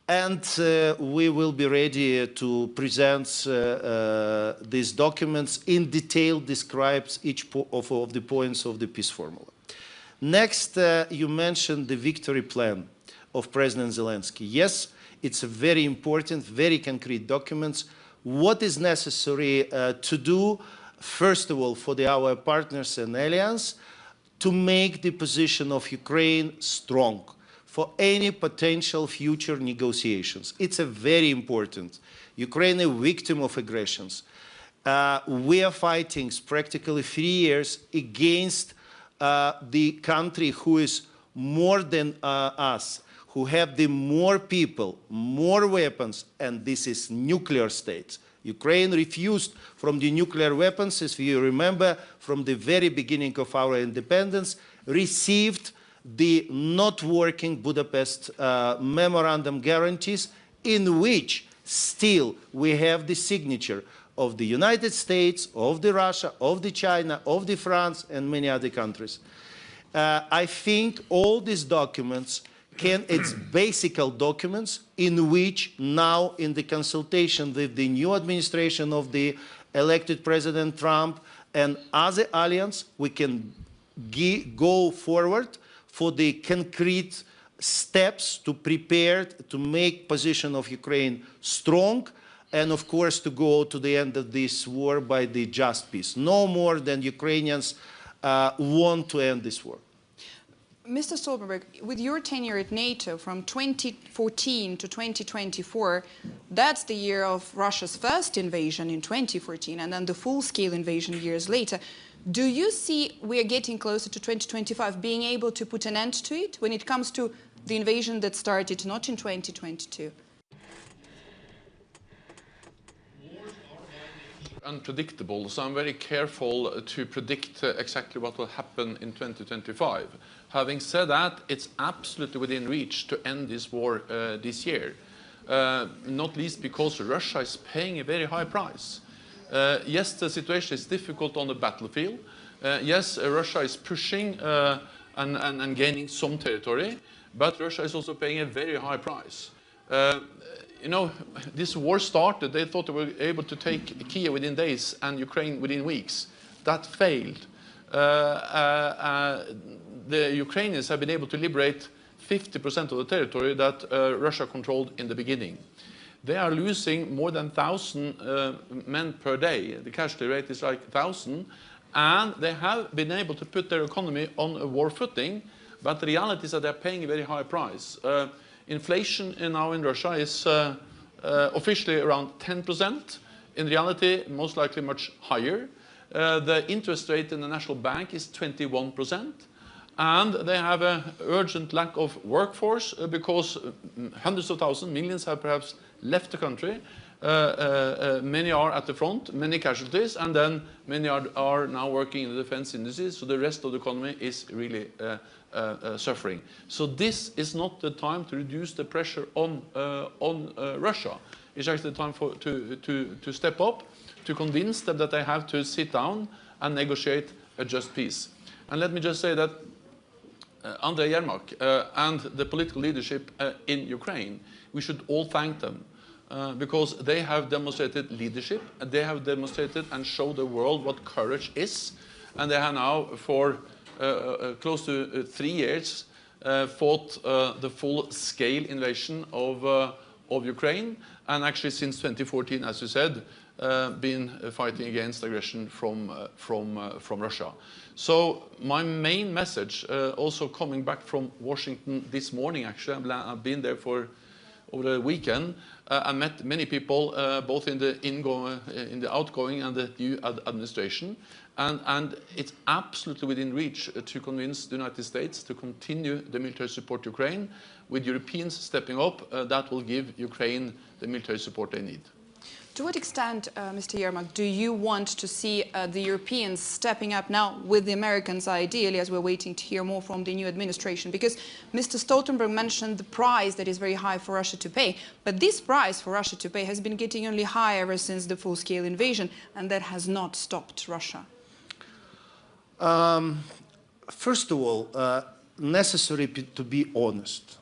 And we will be ready to present these documents in detail, describes each of the points of the peace formula. Next, you mentioned the victory plan of President Zelensky. Yes, it's a very important, very concrete document. What is necessary to do, first of all, for our partners and allies, to make the position of Ukraine strong for any potential future negotiations. It's a very important. Ukraine is a victim of aggressions. We are fighting practically 3 years against the country who is more than us, who have the more people, more weapons, and this is nuclear states. Ukraine refused from the nuclear weapons, as you remember, from the very beginning of our independence, received the not working Budapest memorandum guarantees, in which still we have the signature of the United States, of the Russia, of the China, of the France, and many other countries. I think all these documents it's basic documents in which now in the consultation with the new administration of the elected President Trump and other alliance, we can go forward for the concrete steps to prepare to make position of Ukraine strong, and of course to go to the end of this war by the just peace. No more than Ukrainians want to end this war. Mr. Stoltenberg, with your tenure at NATO from 2014 to 2024, that's the year of Russia's first invasion in 2014 and then the full-scale invasion years later. Do you see we are getting closer to 2025, being able to put an end to it when it comes to the invasion that started not in 2022? Unpredictable, so I'm very careful to predict exactly what will happen in 2025. Having said that, it's absolutely within reach to end this war this year, not least because Russia is paying a very high price. Yes, the situation is difficult on the battlefield. Yes, Russia is pushing and gaining some territory, but Russia is also paying a very high price. You know, this war started, they thought they were able to take Kyiv within days and Ukraine within weeks. That failed. The Ukrainians have been able to liberate 50% of the territory that Russia controlled in the beginning. They are losing more than 1,000 men per day. The casualty rate is like 1,000. And they have been able to put their economy on a war footing, but the reality is that they're paying a very high price. Inflation now in Russia is officially around 10%. In reality, most likely much higher. The interest rate in the national bank is 21%. And they have an urgent lack of workforce because hundreds of thousands, millions have perhaps left the country. Many are at the front, many casualties, and then many are now working in the defense industry, so the rest of the economy is really suffering. So this is not the time to reduce the pressure on Russia. It's actually the time to step up, to convince them that they have to sit down and negotiate a just peace. And let me just say that Andrei, Yermak and the political leadership in Ukraine, we should all thank them. Because they have demonstrated leadership, they have demonstrated and showed the world what courage is, and they have now for close to 3 years fought the full-scale invasion of Ukraine, and actually since 2014, as you said, been fighting against aggression from Russia. So my main message, also coming back from Washington this morning, actually, I've been there for over the weekend. I met many people, both in the outgoing and the new administration, and it's absolutely within reach to convince the United States to continue the military support to Ukraine. With Europeans stepping up, that will give Ukraine the military support they need. To what extent, Mr. Yermak, do you want to see the Europeans stepping up now with the Americans, ideally, as we're waiting to hear more from the new administration? Because Mr. Stoltenberg mentioned the price that is very high for Russia to pay. But this price for Russia to pay has been getting only higher ever since the full-scale invasion, and that has not stopped Russia. First of all, necessary to be honest.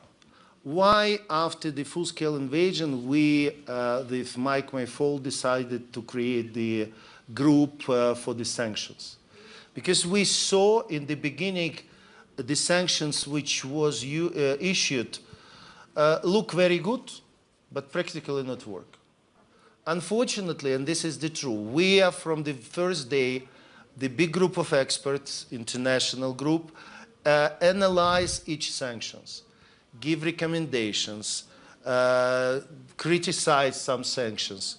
Why, after the full-scale invasion, we, with Mike Mayfold, decided to create the group for the sanctions? Because we saw in the beginning the sanctions which was issued look very good, but practically not work. Unfortunately, and this is the truth, we are from the first day, the big group of experts, international group, analyze each sanctions, give recommendations, criticize some sanctions.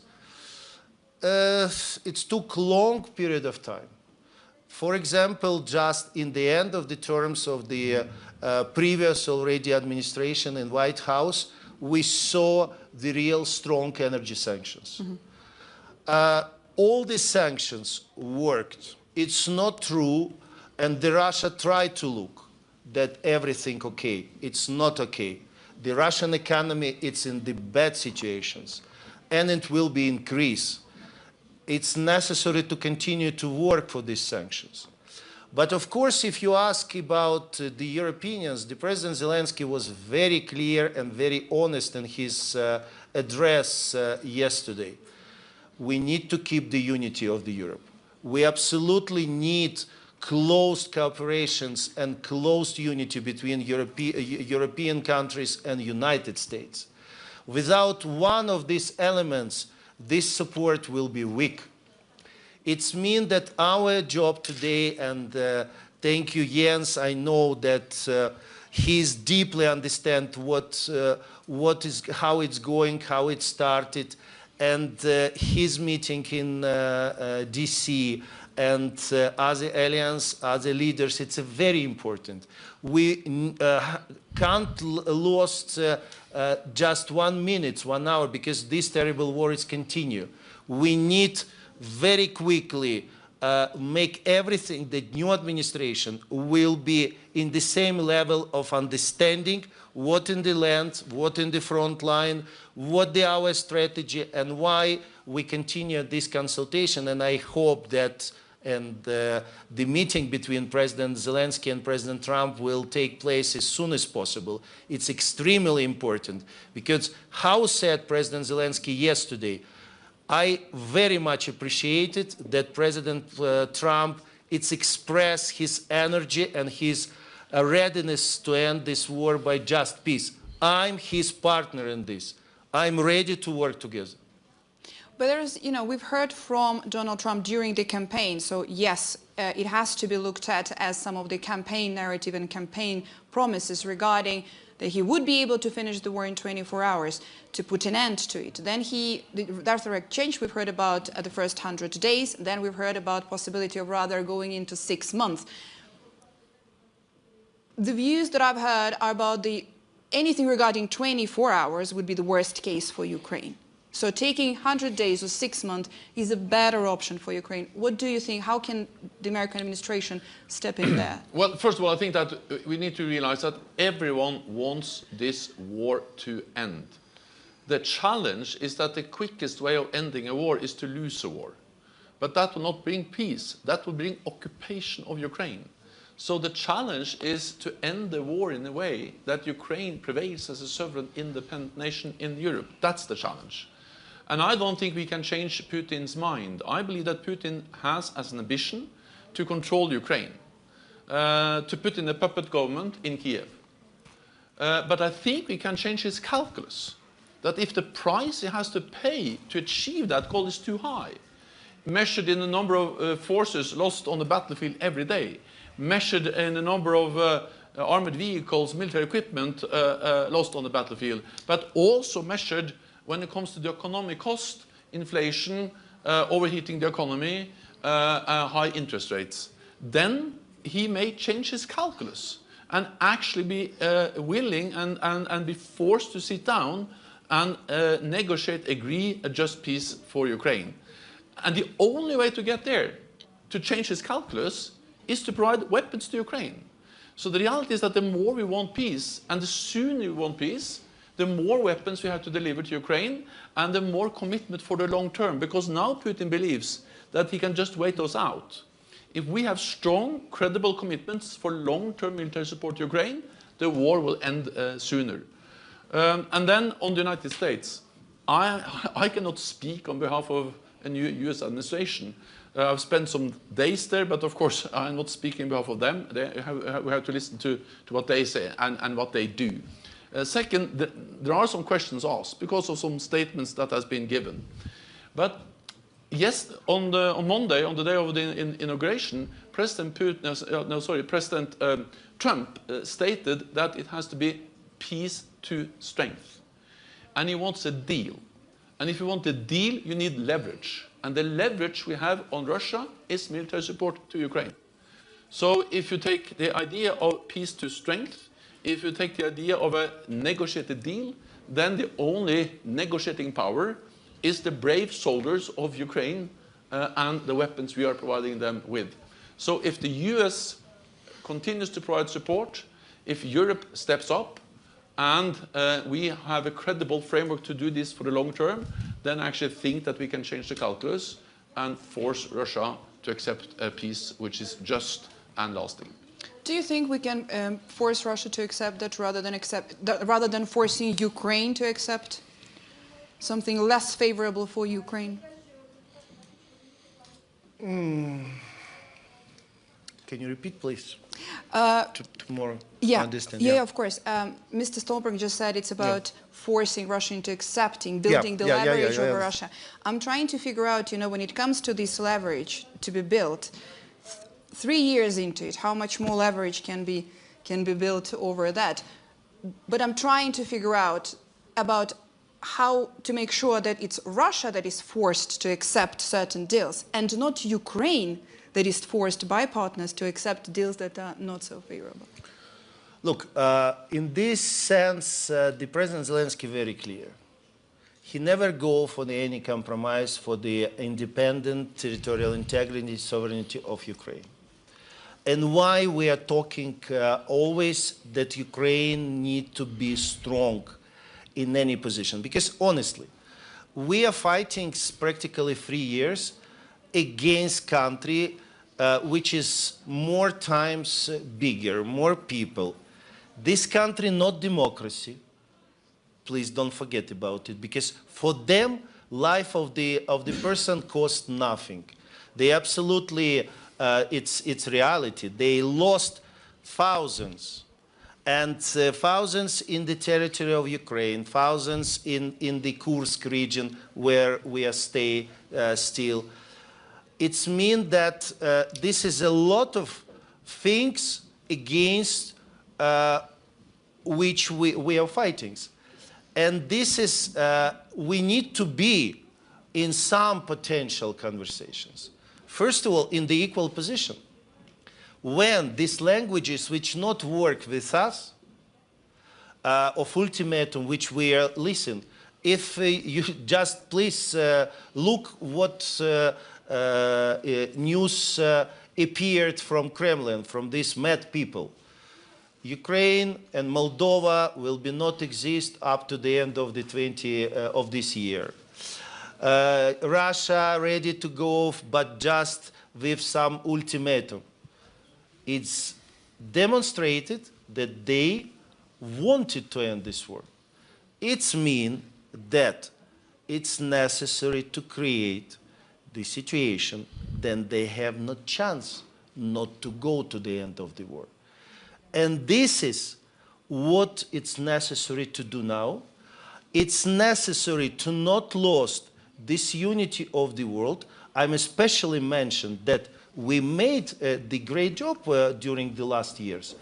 It took a long period of time. For example, just in the end of the terms of the previous already administration in White House, we saw the real strong energy sanctions. All the sanctions worked. It's not true, and the Russia tried to look that everything okay. It's not okay. The Russian economy, it's in the bad situations, and it will be increased. It's necessary to continue to work for these sanctions. But of course, if you ask about the Europeans, the President Zelensky was very clear and very honest in his address yesterday. We need to keep the unity of the Europe. We absolutely need close cooperations and close unity between European countries and United States. Without one of these elements, this support will be weak. It means that our job today, and thank you, Jens, I know that he's deeply understands how it's going, how it started, and his meeting in DC and other alliance, other leaders, it's very important. We can't lose just 1 minute, 1 hour, because this terrible war is continue. We need very quickly make everything, the new administration will be in the same level of understanding what in the land, what in the front line, what our strategy, and why we continue this consultation. And I hope that the meeting between President Zelensky and President Trump will take place as soon as possible. It's extremely important, because how said President Zelensky yesterday, I very much appreciated that President Trump expressed his energy and his readiness to end this war by just peace. I'm his partner in this. I'm ready to work together. But there's, we've heard from Donald Trump during the campaign, so yes, it has to be looked at as some of the campaign narrative and campaign promises regarding that he would be able to finish the war in 24 hours, to put an end to it. Then that's the exchange we've heard about at the first 100 days, then we've heard about possibility of rather going into 6 months. The views that I've heard are about anything regarding 24 hours would be the worst case for Ukraine. So taking 100 days or 6 months is a better option for Ukraine. What do you think? How can the American administration step in there? Well, first of all, I think that we need to realize that everyone wants this war to end. The challenge is that the quickest way of ending a war is to lose a war. But that will not bring peace. That will bring occupation of Ukraine. So the challenge is to end the war in a way that Ukraine prevails as a sovereign, independent nation in Europe. That's the challenge. And I don't think we can change Putin's mind. I believe that Putin has as an ambition to control Ukraine, to put in a puppet government in Kiev. But I think we can change his calculus, that if the price he has to pay to achieve that goal is too high, measured in the number of forces lost on the battlefield every day, measured in the number of armored vehicles, military equipment lost on the battlefield, but also measured when it comes to the economic cost, inflation, overheating the economy, high interest rates. Then he may change his calculus and actually be willing and be forced to sit down and negotiate, agree, a just peace for Ukraine. And the only way to get there, to change his calculus, is to provide weapons to Ukraine. So the reality is that the more we want peace, and the sooner we want peace, the more weapons we have to deliver to Ukraine, and the more commitment for the long term. Because now Putin believes that he can just wait us out. If we have strong, credible commitments for long-term military support to Ukraine, the war will end sooner. And then on the United States, I cannot speak on behalf of a new US administration. I've spent some days there, but of course I'm not speaking on behalf of them. We have to listen to what they say and what they do. Second, there are some questions asked because of some statements that has been given. But yes, on Monday, on the day of the inauguration, President Trump stated that it has to be peace to strength. And he wants a deal. And if you want a deal, you need leverage. And the leverage we have on Russia is military support to Ukraine. So if you take the idea of peace to strength, if you take the idea of a negotiated deal, then the only negotiating power is the brave soldiers of Ukraine and the weapons we are providing them with. So if the US continues to provide support, if Europe steps up, and we have a credible framework to do this for the long term, then I actually think that we can change the calculus and force Russia to accept a peace which is just and lasting. Do you think we can force Russia to accept that rather than forcing Ukraine to accept something less favorable for Ukraine? Can you repeat, please? To more understand. Yeah, of course. Mr. Stoltenberg just said it's about forcing Russia into accepting, building the leverage over Russia. I'm trying to figure out, you know, when it comes to this leverage to be built, 3 years into it, how much more leverage can be built over that? But I'm trying to figure out about how to make sure that it's Russia that is forced to accept certain deals and not Ukraine that is forced by partners to accept deals that are not so favorable. Look, in this sense, the President Zelensky very clear. He never go for any compromise for the independent territorial integrity and sovereignty of Ukraine. And why we are talking always that Ukraine need to be strong in any position? Because honestly, we are fighting practically 3 years against country which is more times bigger, more people. This country not democracy. Please don't forget about it, because for them, life of the person costs nothing. They absolutely, it's reality. They lost thousands, and thousands in the territory of Ukraine, thousands in the Kursk region where we are still. It means that this is a lot of things against which we are fighting. And this is, we need to be in some potential conversations. First of all, in the equal position. When these languages which not work with us, of ultimatum which we are listening, if you just please look what news appeared from Kremlin, from these mad people. Ukraine and Moldova will not exist up to the end of of this year. Russia ready to go, but just with some ultimatum. It's demonstrated that they wanted to end this war. It means that it's necessary to create the situation, then they have no chance not to go to the end of the war. And this is what it's necessary to do now. It's necessary to not lose this unity of the world. I'm especially mentioned that we made the great job during the last years.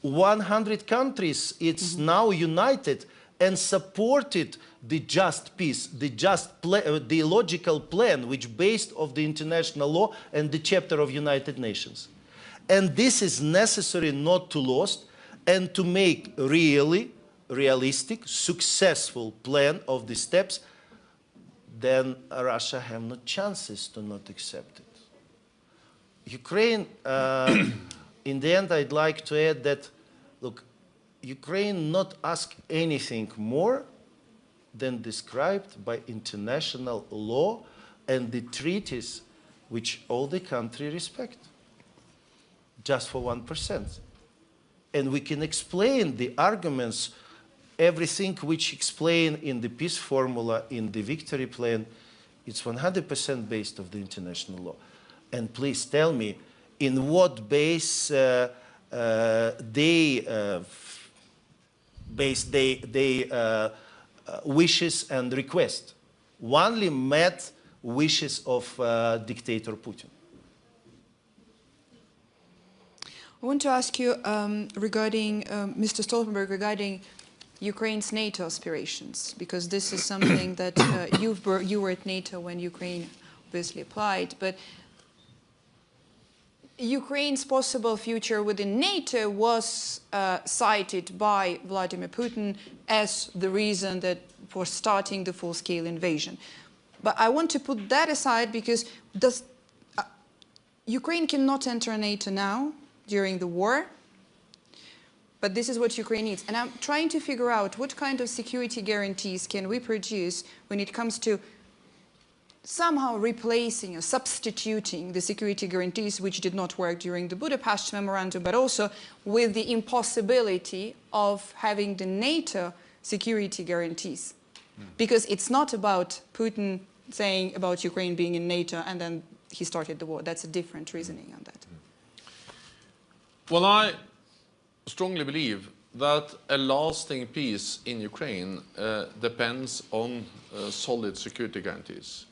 100 countries, it's now united and supported the just peace, the logical plan which based of the international law and the chapter of United Nations. And this is necessary not to lose and to make really realistic, successful plan of the steps, then Russia have no chances to not accept it. Ukraine, in the end, I'd like to add that, look, Ukraine not ask anything more than described by international law and the treaties which all the country respect, just for 1%. And we can explain the arguments everything which explained in the peace formula, in the victory plan, it's 100% based on the international law. And please tell me, in what base they wishes and requests only met wishes of dictator Putin. I want to ask you regarding Mr. Stoltenberg, regarding Ukraine's NATO aspirations, because this is something that you were at NATO when Ukraine obviously applied, but Ukraine's possible future within NATO was cited by Vladimir Putin as the reason for starting the full-scale invasion. But I want to put that aside because Ukraine cannot enter NATO now during the war, but this is what Ukraine needs. And I'm trying to figure out what kind of security guarantees can we produce when it comes to somehow replacing or substituting the security guarantees which did not work during the Budapest Memorandum, but also with the impossibility of having the NATO security guarantees. Because it's not about Putin saying about Ukraine being in NATO and then he started the war. That's a different reasoning on that. Well, I strongly believe that a lasting peace in Ukraine depends on solid security guarantees.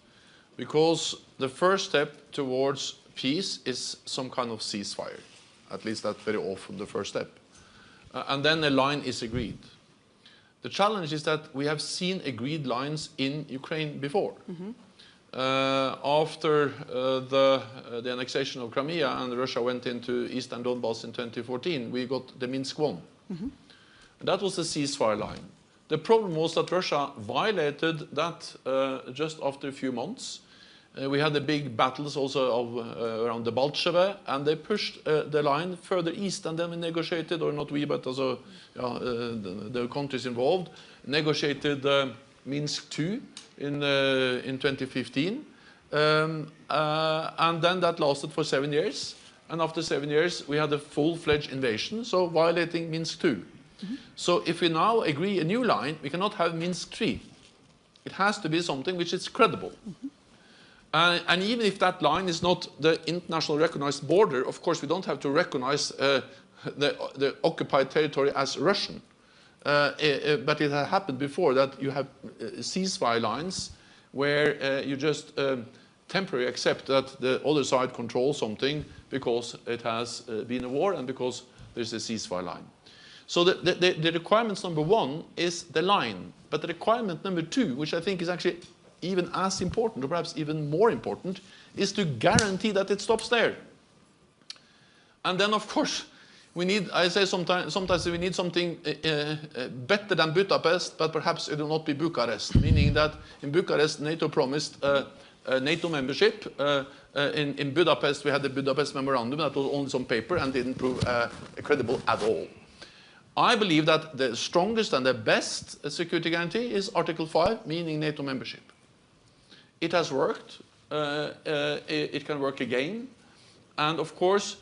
Because the first step towards peace is some kind of ceasefire. At least that's very often the first step. And then a line is agreed. The challenge is that we have seen agreed lines in Ukraine before. After the annexation of Crimea and Russia went into Eastern Donbass in 2014, we got the Minsk I. And that was the ceasefire line. The problem was that Russia violated that just after a few months. We had the big battles also around the Balcheve, and they pushed the line further east, and then we negotiated, or not we, but also the countries involved, negotiated Minsk II in 2015. And then that lasted for 7 years. And after 7 years, we had a full-fledged invasion, so violating Minsk II. So if we now agree a new line, we cannot have Minsk III. It has to be something which is credible. And even if that line is not the international recognized border, of course we don't have to recognize the occupied territory as Russian. But it had happened before that you have ceasefire lines where you just temporarily accept that the other side controls something because it has been a war and because there's a ceasefire line. So the requirements number one is the line. But the requirement number two, which I think is actually even as important, or perhaps even more important, is to guarantee that it stops there. And then, of course, we need, I say sometimes we need something better than Budapest, but perhaps it will not be Bucharest, meaning that in Bucharest, NATO promised NATO membership. In Budapest, we had the Budapest Memorandum that was only on paper and didn't prove credible at all. I believe that the strongest and the best security guarantee is Article 5, meaning NATO membership. It has worked. It can work again. And of course,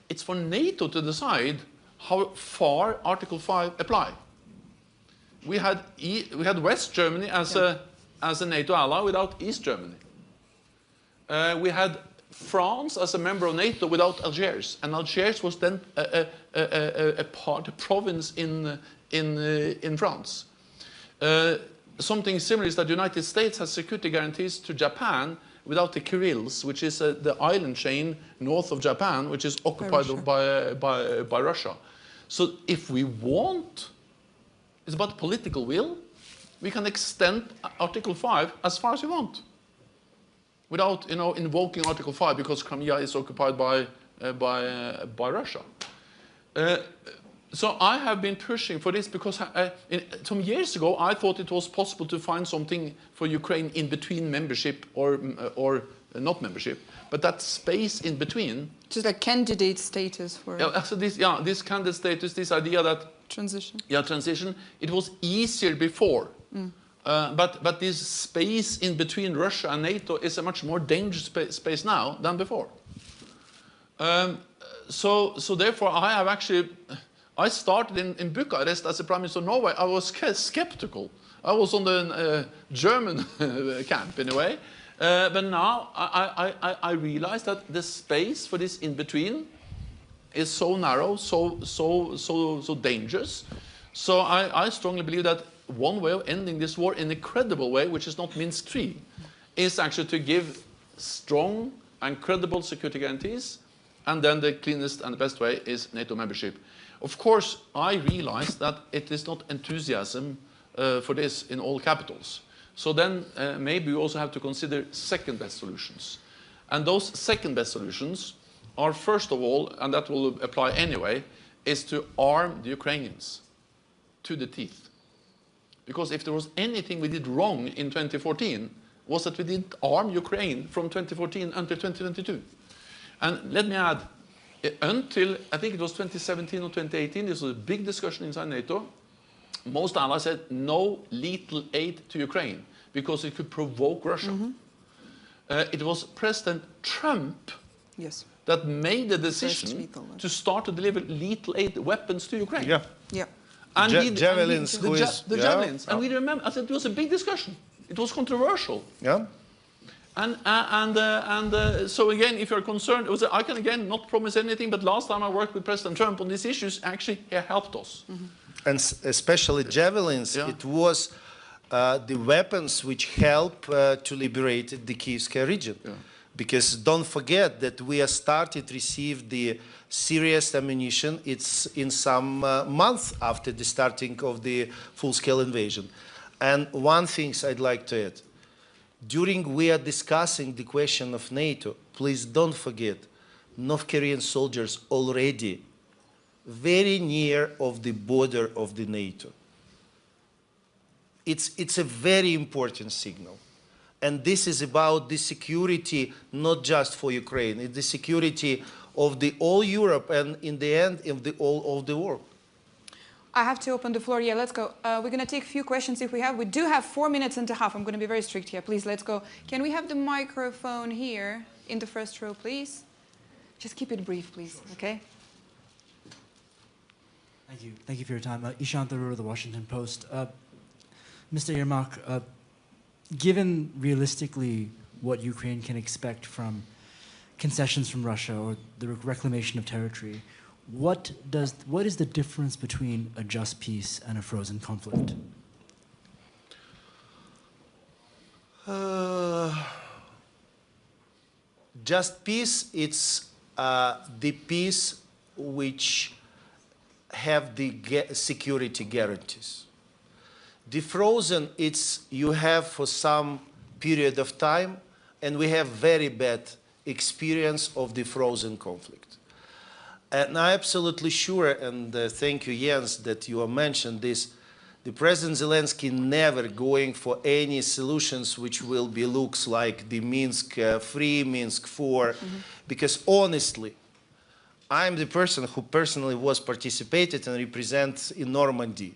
it's for NATO to decide how far Article 5 apply. We had West Germany as a NATO ally without East Germany. We had France as a member of NATO without Algiers, and Algiers was then a province in France. Something similar is that the United States has security guarantees to Japan without the Kurils, which is the island chain north of Japan, which is occupied by Russia. So if we want, it's about political will, we can extend Article 5 as far as we want, without invoking Article 5 because Crimea is occupied by Russia. So I have been pushing for this because some years ago I thought it was possible to find something for Ukraine in between membership or not membership, but that space in between. Just like candidate status for. So this candidate status, this idea that transition. Yeah, transition. It was easier before, but this space in between Russia and NATO is a much more dangerous space now than before. So therefore, I have actually. I started in Bucharest as a Prime Minister of Norway. I was skeptical. I was on the German camp in a way. But now I realize that the space for this in-between is so narrow, so dangerous. So I strongly believe that one way of ending this war in a credible way, which is not Minsk III, is actually to give strong and credible security guarantees, and then the cleanest and the best way is NATO membership. Of course, I realize that it is not enthusiasm for this in all capitals. So then maybe we also have to consider second-best solutions. And those second-best solutions are, first of all, and that will apply anyway, is to arm the Ukrainians to the teeth. Because if there was anything we did wrong in 2014, was that we didn't arm Ukraine from 2014 until 2022. And let me add, until I think it was 2017 or 2018, this was a big discussion inside NATO. Most allies said no lethal aid to Ukraine because it could provoke Russia. It was President Trump that made the decision to start to deliver lethal aid weapons to Ukraine. And javelins. Javelins. And we remember, I said it was a big discussion. It was controversial. And so again, if you're concerned, I can again not promise anything, but last time I worked with President Trump on these issues, actually he helped us. And especially javelins, it was the weapons which help to liberate the Kievsky region. Because don't forget that we are started to receive the serious ammunition. It's in some months after the starting of the full-scale invasion. And one thing I'd like to add. During we are discussing the question of NATO, please don't forget, North Korean soldiers already very near of the border of the NATO. It's a very important signal. And this is about the security, not just for Ukraine, it's the security of the all Europe and in the end of the all of the world. I have to open the floor. Yeah, let's go. We're going to take a few questions if we have. We do have 4 minutes and a half. I'm going to be very strict here. Please, let's go. Can we have the microphone here in the first row, please? Just keep it brief, please, okay? Thank you. Thank you for your time. Ishan Tharoor of the Washington Post. Mr. Yermak, given realistically what Ukraine can expect from concessions from Russia or the reclamation of territory, what is the difference between a just peace and a frozen conflict? Just peace, it's the peace which have the security guarantees. The frozen, it's you have for some period of time, and we have very bad experience of the frozen conflict. And I'm absolutely sure, and thank you, Jens, that you have mentioned this, the President Zelensky never going for any solutions which will be looks like the Minsk 3, Minsk 4, because honestly, I'm the person who personally was participated and represents in Normandy.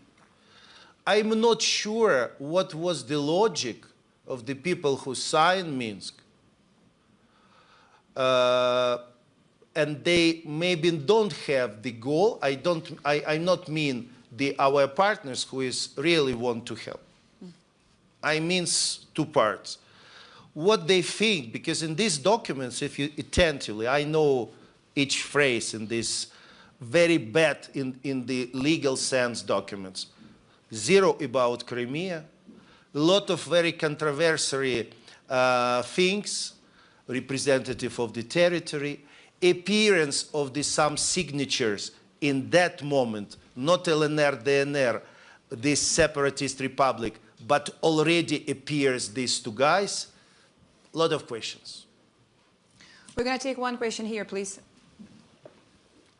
I'm not sure what was the logic of the people who signed Minsk. And they maybe don't have the goal. I not mean our partners who is really want to help. I mean two parts. What they think, because in these documents, if you attentively, I know each phrase in this very bad in the legal sense documents. Zero about Crimea, a lot of very controversial things, representative of the territory, appearance of some signatures in that moment, not LNR, DNR, this separatist republic, but already appears these two guys. A lot of questions. We're going to take one question here, please.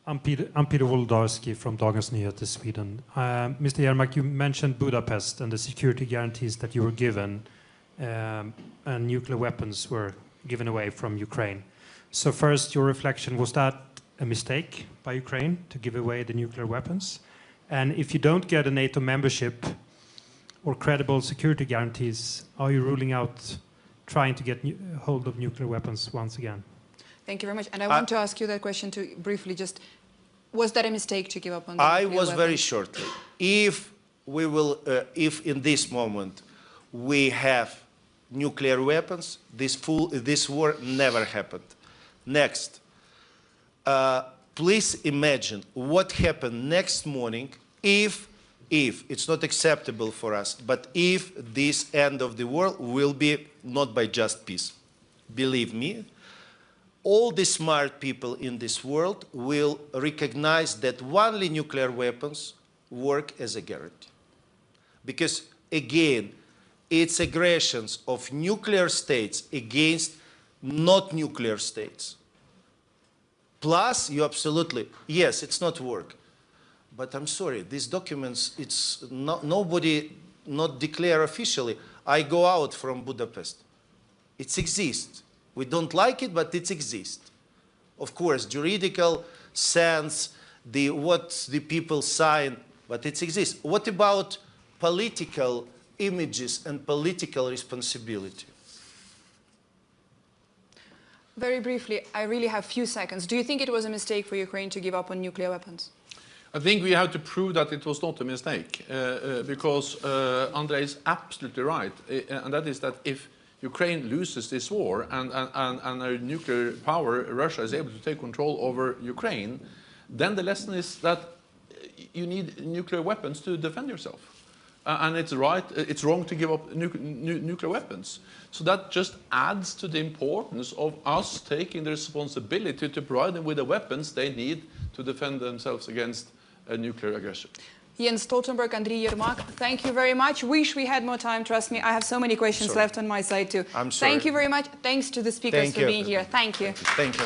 I'm Peter Wolodarski from Dagens Nyheter, Sweden. Mr. Yermak, you mentioned Budapest and the security guarantees that you were given, and nuclear weapons were given away from Ukraine. So first, your reflection, was that a mistake by Ukraine to give away the nuclear weapons? And if you don't get a NATO membership or credible security guarantees, are you ruling out trying to get hold of nuclear weapons once again? Thank you very much. And I want to ask you that question to briefly just, Was that a mistake to give up on? I was very shortly. If we will, if in this moment we have nuclear weapons, this war never happened. Next, please imagine what happened next morning if it's not acceptable for us, but if this end of the world will be not by just peace. Believe me, all the smart people in this world will recognize that only nuclear weapons work as a guarantee. Because again, it's aggressions of nuclear states against not nuclear states. Plus, you absolutely, yes, it's not work. But I'm sorry, these documents, it's not, nobody not declare officially. I go out from Budapest. It exists. We don't like it, but it exists. Of course, juridical sense, what the people sign, but it exists. What about political images and political responsibility? Very briefly, I really have few seconds. Do you think it was a mistake for Ukraine to give up on nuclear weapons? I think we have to prove that it was not a mistake, because Andrei is absolutely right, and that is that if Ukraine loses this war and a nuclear power, Russia, is able to take control over Ukraine, then the lesson is that you need nuclear weapons to defend yourself. And it's wrong to give up nuclear weapons. So that just adds to the importance of us taking the responsibility to provide them with the weapons they need to defend themselves against a nuclear aggression. Jens Stoltenberg, Andrei, Yermak, thank you very much. Wish we had more time. Trust me, I have so many questions left on my side too. I'm sorry. Thank you very much. Thanks to the speakers for being here. Thank you. Thank you.